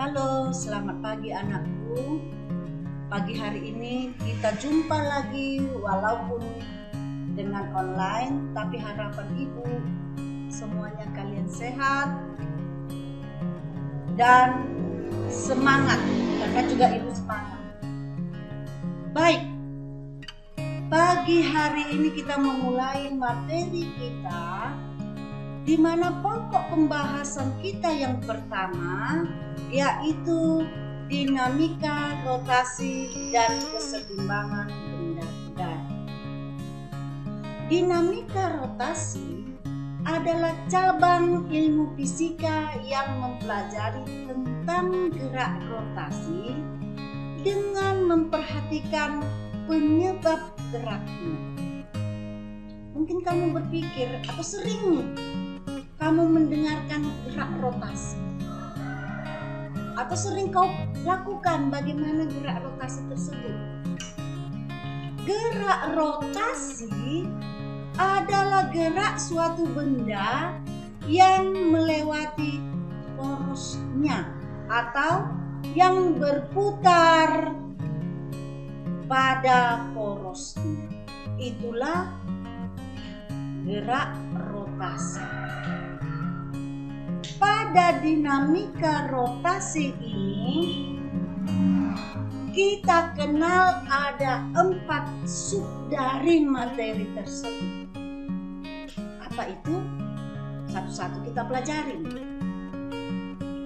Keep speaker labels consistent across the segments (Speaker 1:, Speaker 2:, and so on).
Speaker 1: Halo, selamat pagi anakku. Pagi hari ini kita jumpa lagi walaupun dengan online, tapi harapan ibu semuanya kalian sehat dan semangat, karena juga ibu semangat. Baik, pagi hari ini kita memulai materi kita, di mana pokok pembahasan kita yang pertama yaitu dinamika, rotasi, dan kesetimbangan benda-benda. Dinamika rotasi adalah cabang ilmu fisika yang mempelajari tentang gerak rotasi dengan memperhatikan penyebab geraknya. Mungkin kamu berpikir atau sering kamu mendengarkan gerak rotasi, atau sering kau lakukan bagaimana gerak rotasi tersebut. Gerak rotasi adalah gerak suatu benda yang melewati porosnya atau yang berputar pada porosnya. Itulah gerak rotasi. Pada dinamika rotasi ini kita kenal ada 4 sub dari materi tersebut. Apa itu? Satu-satu kita pelajari.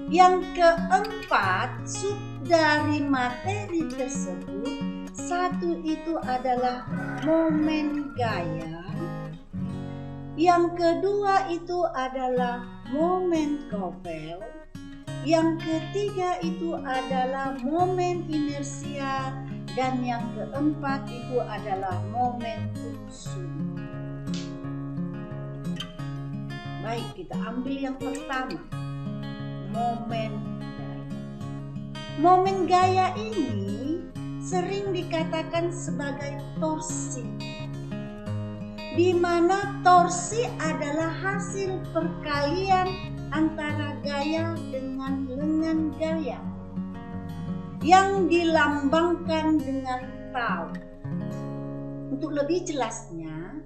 Speaker 1: Yang keempat sub dari materi tersebut, satu itu adalah momen gaya. Yang kedua itu adalah momen Gauvel. Yang ketiga itu adalah momen inersia, dan yang keempat itu adalah momen sum. Baik, kita ambil yang pertama, momen gaya. Momen gaya ini sering dikatakan sebagai torsi, di mana torsi adalah hasil perkalian antara gaya dengan lengan gaya yang dilambangkan dengan tau. Untuk lebih jelasnya,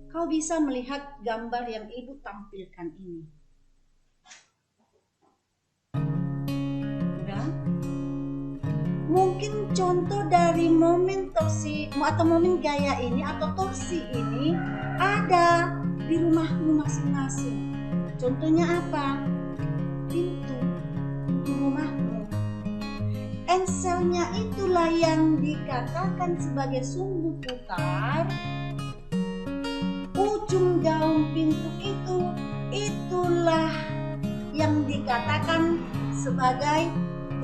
Speaker 1: kau bisa melihat gambar yang ibu tampilkan ini. Udah? Mungkin contoh dari momen torsi atau momen gaya ini atau torsi ini ada di rumahmu masing-masing. Contohnya apa? Pintu rumahmu. Engselnya itulah yang dikatakan sebagai sumbu putar. Ujung gaung pintu itulah yang dikatakan sebagai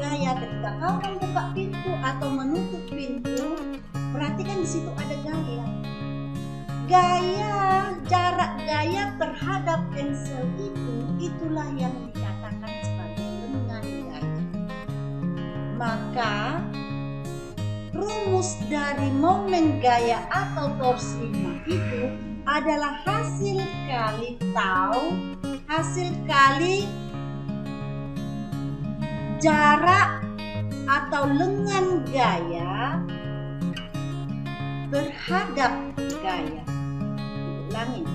Speaker 1: gaya. Ketika kau membuka pintu atau menutup pintu, berarti kan di situ ada gaya. Jarak gaya terhadap engsel itulah yang dikatakan sebagai lengan gaya. Maka rumus dari momen gaya atau torsinya itu adalah hasil kali tau, hasil kali jarak atau lengan gaya terhadap gaya. Ulangi.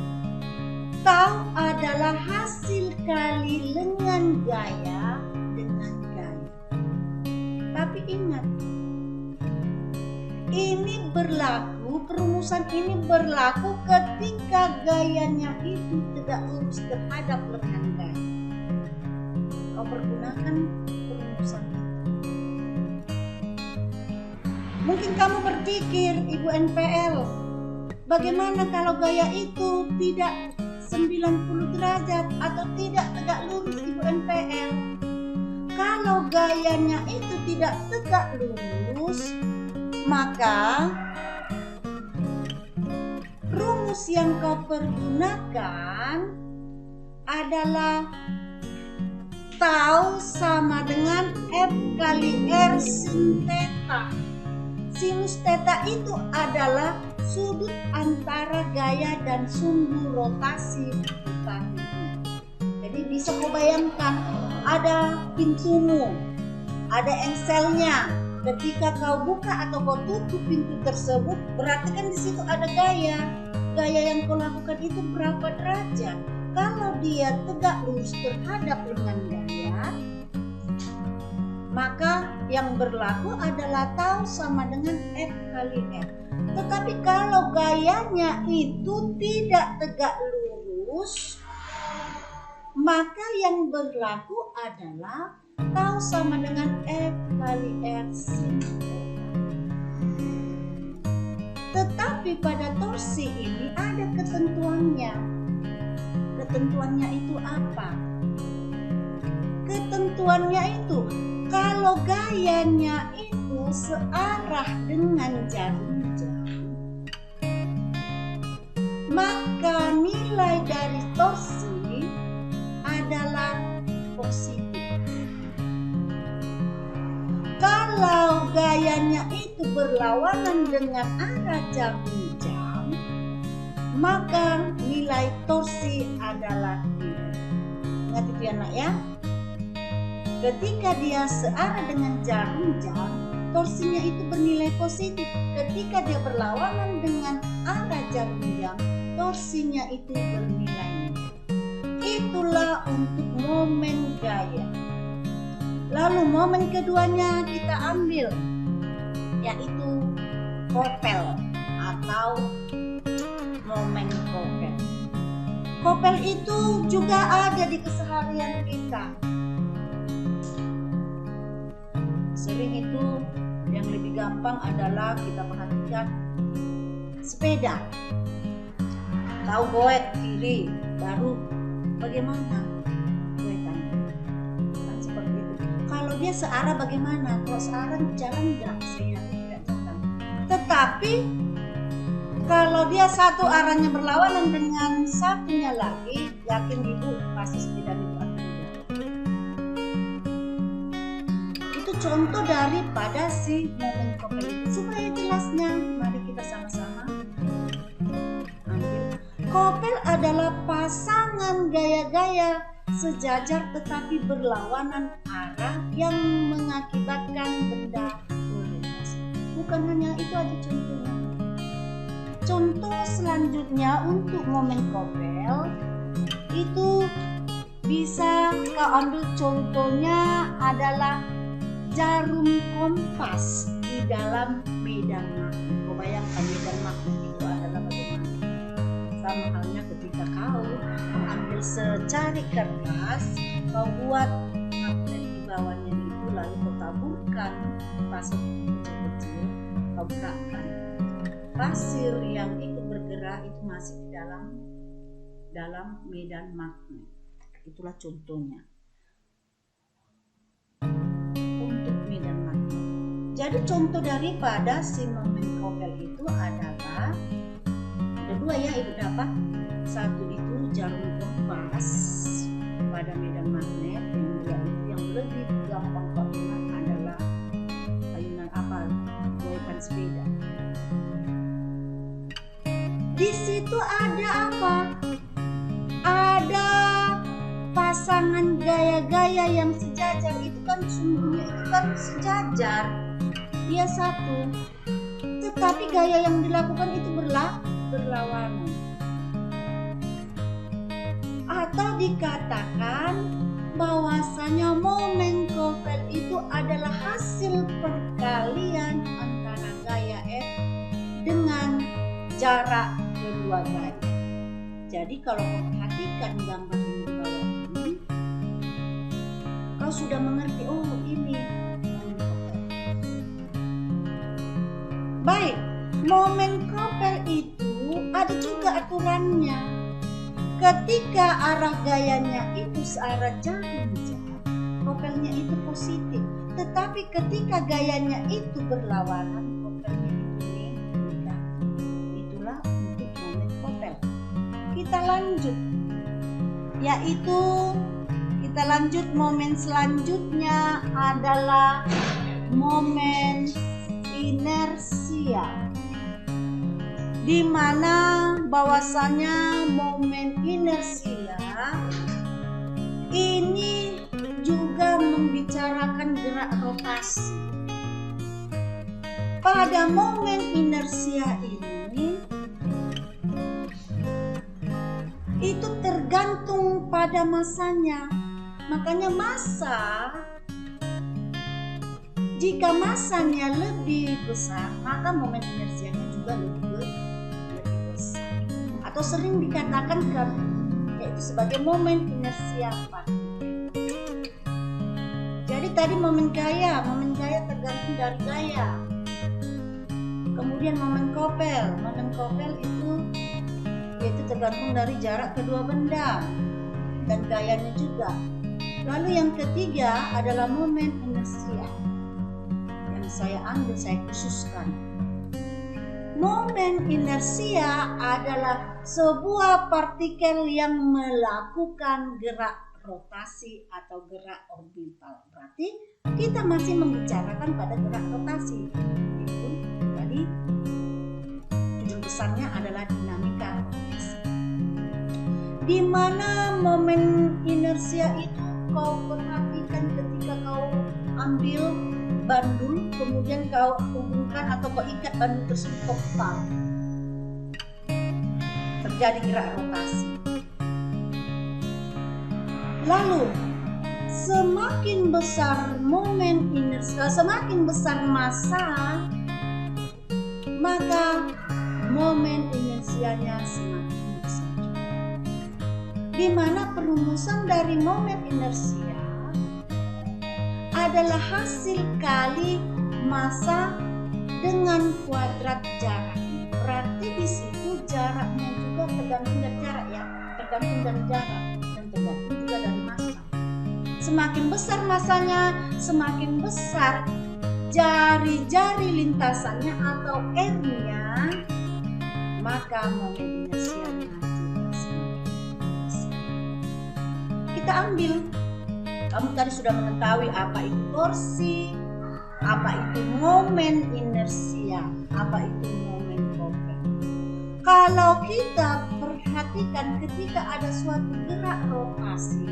Speaker 1: Tau adalah hasil kali lengan gaya dengan gaya. Tapi ingat, ini berlaku, perumusan ini berlaku ketika gayanya itu tidak lurus terhadap lengan gaya. Kau pergunakan perumusan itu. Mungkin kamu berpikir, Ibu NPL, bagaimana kalau gaya itu tidak 90 derajat atau tidak tegak lurus, Ibu NPL? Kalau gayanya itu tidak tegak lurus, maka rumus yang kau pergunakan adalah tau sama dengan F kali R sin theta. Sinus theta itu adalah sudut antara gaya dan sumbu rotasi putar. Jadi bisa kau bayangkan ada pintumu, ada engselnya. Ketika kau buka atau kau tutup pintu tersebut, berarti kan di situ ada gaya. Gaya yang kau lakukan itu berapa derajat? Kalau dia tegak lurus terhadap lengan gaya, maka yang berlaku adalah tau sama dengan F kali F. Tetapi kalau gayanya itu tidak tegak lurus, maka yang berlaku adalah tau sama dengan F kali R sin theta. Tetapi pada torsi ini ada ketentuannya. Ketentuannya itu apa? Ketentuannya itu kalau gayanya itu searah dengan jarum jam, maka nilai dari torsi adalah positif. Kalau gayanya itu berlawanan dengan arah jarum jam, maka nilai torsi adalah tidak. Ingat itu ya nak ya. Ketika dia searah dengan jarum jam, torsinya itu bernilai positif. Ketika dia berlawanan dengan arah jarum jam, torsinya itu bernilai negatif. Itulah untuk momen gaya. Lalu momen keduanya kita ambil, yaitu kopel atau momen kopel. Kopel itu juga ada di keseharian kita. Sering itu yang lebih gampang adalah kita perhatikan sepeda. Tahu goet kiri, baru bagaimana goetannya? Kan seperti itu. Kalau dia searah bagaimana? Kalau searah jalan enggak? Saya tidak jalan. Tetapi kalau dia satu arahnya berlawanan dengan satunya lagi, yakin ibu pasti sepeda itu akan jalan. Itu contoh daripada si momen kopel itu. Supaya jelasnya, mari kita sama-sama ambil. Kopel adalah pasangan gaya-gaya sejajar tetapi berlawanan arah yang mengakibatkan benda berlintas. Bukan hanya itu aja contohnya. Contoh selanjutnya untuk momen kopel itu bisa kau ambil contohnya adalah jarum kompas di dalam medan magnet. Kau bayangkan medan magnet itu adalah bagaimana? Sama halnya ketika kau ambil secari kertas, kau buat magnet di bawahnya itu, lalu kau taburkan pasir kecil-kecil, kau gerakkan. Pasir yang ikut bergerak itu masih di dalam medan magnet. Itulah contohnya untuk medan magnet. Jadi contoh daripada si momen kopel itu adalah ada dua ya ibu dapat. Satu itu jarum kompas pada medan magnet, yang dua itu yang lebih gampang kau ingat adalah ayunan apa? Goetan sepeda. Di situ ada apa? Ada pasangan gaya-gaya yang sejajar. Itu kan sungguhnya itu kan sejajar. Dia satu. Tetapi gaya yang dilakukan itu berlawanan. Atau dikatakan bahwasanya momen kopel itu adalah hasil perkalian antara gaya F dengan jarak kedua gaya. Jadi kalau kau perhatikan gambar yang di bawah ini, kau sudah mengerti, oh ini momen kopel. Baik, momen kopel itu ada juga aturannya. Ketika arah gayanya itu searah jarum jam, kopelnya itu positif. Tetapi ketika gayanya itu berlawanan, kopelnya itu negatif. Itulah untuk momen kopel. Kita lanjut, yaitu kita lanjut momen selanjutnya adalah momen inersia, di mana bahwasanya momen inersia ini juga membicarakan gerakan gerak rotasi. Pada momen inersia ini, itu tergantung pada masanya. Makanya jika masanya lebih besar, maka momen inersianya juga lebih besar. Atau sering dikatakan yaitu sebagai momen inersia partikel. Jadi tadi momen gaya tergantung dari gaya. Kemudian momen kopel itu yaitu tergantung dari jarak kedua benda dan gayanya juga. Lalu yang ketiga adalah momen inersia yang saya khususkan. Momen inersia adalah sebuah partikel yang melakukan gerak rotasi atau gerak orbital. Berarti kita masih membicarakan pada gerak rotasi. Itu tadi judul besarnya adalah dinamika rotasi. Di mana momen inersia itu kau perhatikan ketika kau ambil bandul, kemudian kau hubungkan atau kau ikat bandul tersebut ke kepala, terjadi gerak rotasi. Lalu semakin besar momen inersia, semakin besar massa, maka momen inersianya semakin besar. Di mana perumusan dari momen inersia adalah hasil kali massa dengan kuadrat jarak. Berarti di situ jaraknya juga tergantung dari jarak ya, tergantung dari jarak dan tergantung juga dari massa. Semakin besar massanya, semakin besar jari-jari lintasannya atau R-nya, maka momen inersianya juga semakin besar. Kita ambil, kamu tadi sudah mengetahui apa itu torsi, apa itu momen inersia, apa itu momen kopel. Kalau kita perhatikan ketika ada suatu gerak rotasi,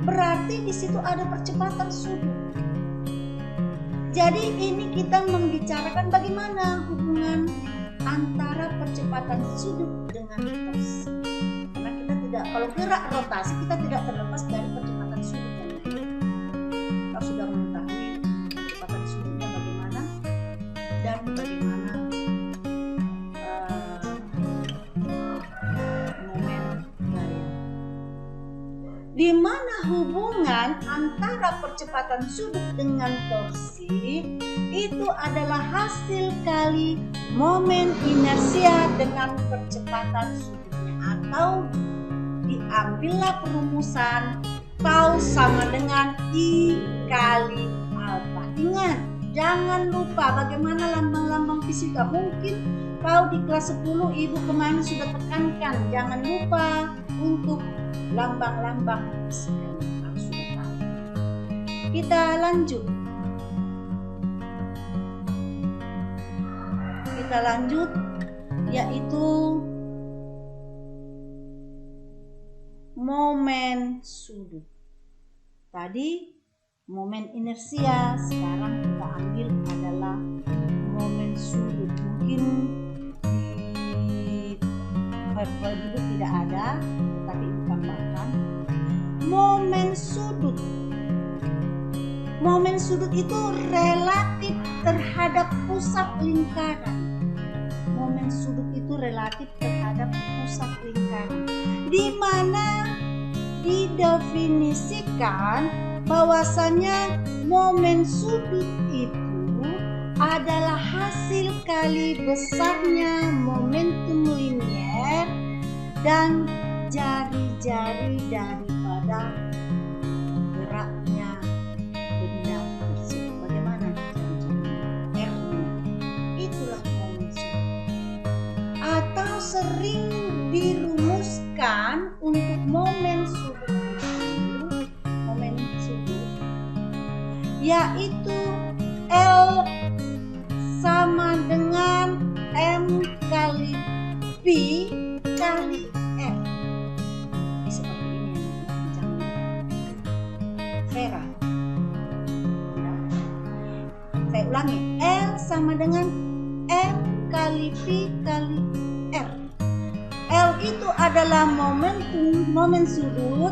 Speaker 1: berarti di situ ada percepatan sudut. Jadi ini kita membicarakan bagaimana hubungan antara percepatan sudut dengan torsi. Karena kita tidak, kalau gerak rotasi kita tidak terlepas dari percepatan sudut yang lain. Kau sudah mengetahui percepatan sudutnya bagaimana dan bagaimana momen gaya. Di mana hubungan antara percepatan sudut dengan torsi itu adalah hasil kali momen inersia dengan percepatan sudutnya, atau diambillah perumusan tau sama dengan I kali alfa. Ingat, jangan lupa bagaimana lambang-lambang fisika. Mungkin kau di kelas 10 ibu kemarin sudah tekankan, jangan lupa untuk lambang-lambang fisika. Harus sudah tahu. Kita lanjut, yaitu momen sudut. Tadi momen inersia, sekarang kita ambil adalah momen sudut. Mungkin di verbal hidup tidak ada, tetapi ditambahkan momen sudut. Momen sudut itu relatif terhadap pusat lingkaran. Momen sudut itu relatif terhadap pusat lingkaran, di mana didefinisikan bahwasanya momen sudut itu adalah hasil kali besarnya momentum linier dan jari-jari daripada geraknya benda tersebut. Bagaimana jari-jari R-nya? Itulah momen sudut. Atau sering dirumuskan untuk momen sudut itu, yaitu L sama dengan M kali P kali R. Seperti ini yang Vera. Saya ulangi, L sama dengan M kali V kali R. L itu adalah momen sudut,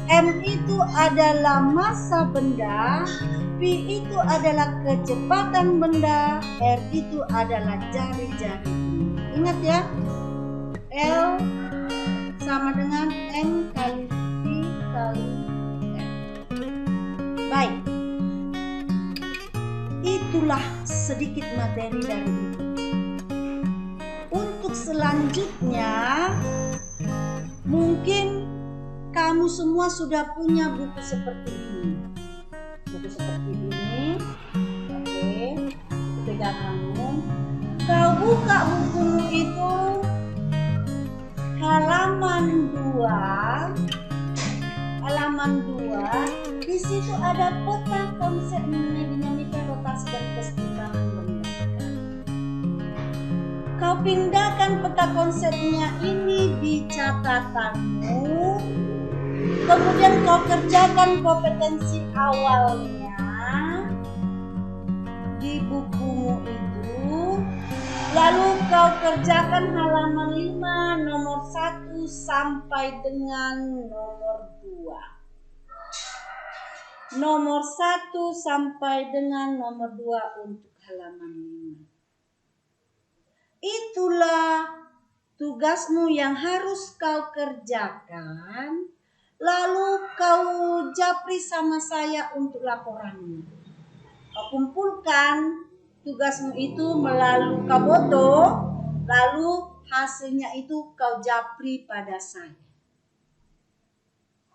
Speaker 1: M itu adalah massa benda, V itu adalah kecepatan benda, R itu adalah jari-jari. Ingat ya, L sama dengan M kali V kali R. Baik, itulah sedikit materi dari ini. Untuk selanjutnya, mungkin kamu semua sudah punya buku seperti ini. Buku seperti ini. Oke, pegang kamu. Kau buka bukumu itu halaman 2. Di situ ada peta konsep mengenai dinamika, rotasi dan kesetimbangan benda. Kau pindahkan peta konsepnya ini di catatanmu, kemudian kau kerjakan kompetensi awalnya di bukumu itu, lalu kau kerjakan halaman 5 nomor 1 sampai dengan nomor 2. Nomor 1 sampai dengan nomor 2 untuk halaman 5. Itulah tugasmu yang harus kau kerjakan. Lalu kau japri sama saya untuk laporanmu. Kau kumpulkan tugasmu itu melalui kau foto, lalu hasilnya itu kau japri pada saya.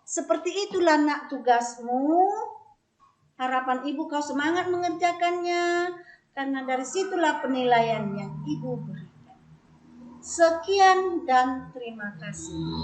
Speaker 1: Seperti itulah nak tugasmu. Harapan ibu kau semangat mengerjakannya, karena dari situlah penilaian yang ibu berikan. Sekian dan terima kasih.